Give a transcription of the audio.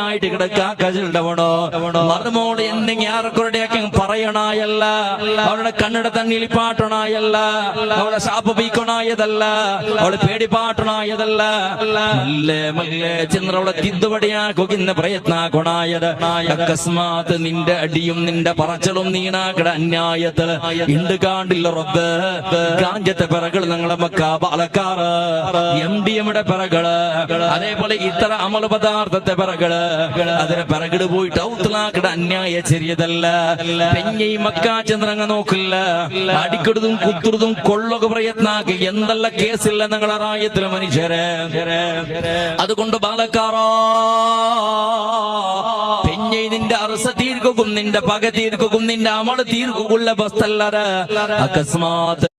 ായിട്ട് കിടക്കാണ്ടവണോ മറുമോള് എന്തെങ്കിലും ആർക്കൊരുടെയൊക്കെ പറയണായല്ല, അവളുടെ കണ്ണിടെ തണ്ണിൽ പാട്ടണായല്ല, അവളെ ശാപ പീക്കണായതല്ല, അവളെ പേടിപ്പാട്ടണായതല്ല. മല്ലേ മല്ലേ ചന്ദ്രവളെ തിദ്തുപടിയാക്കുന്ന പ്രയത്നാക്കണായത്. അക്കസ്മാത്ത് നിന്റെ അടിയും നിന്റെ പറച്ചലും നീണാക്കട അന്യായത്തില് ഇണ്ട് കാണ്ടില്ല റബ്ബ്. കാഞ്ചത്തെ പിറകൾ ഞങ്ങളെ മക്ക പാലക്കാറ് MDMയുടെ പിറകള്, അതേപോലെ ഇത്ര അമല പദാർത്ഥത്തെ പിറകള്, അതിനെ പിറകിട് പോയിട്ട് ഔത്തലാക്കട അന്യായ ചെറിയതല്ല. പെഞ്ഞി മക്കാചന്ദ്രങ്ങ നോക്കില്ല, അടിക്കടുതും കുത്തുറുതും കൊള്ളൊക്കെ പ്രയത്നാക്കി എന്തെല്ല കേസില്ല ഞങ്ങളെ റായത്തിലെ മനുഷ്യരെ. അതുകൊണ്ട് പാലക്കാറോ പെഞ്ഞി നിന്റെ അറസ തീർക്കും, നിന്റെ പക തീർക്കും, നിന്റെ അമള് തീർക്കുള്ള ബസ്തല്ലത്. അകസ്മാത്ത്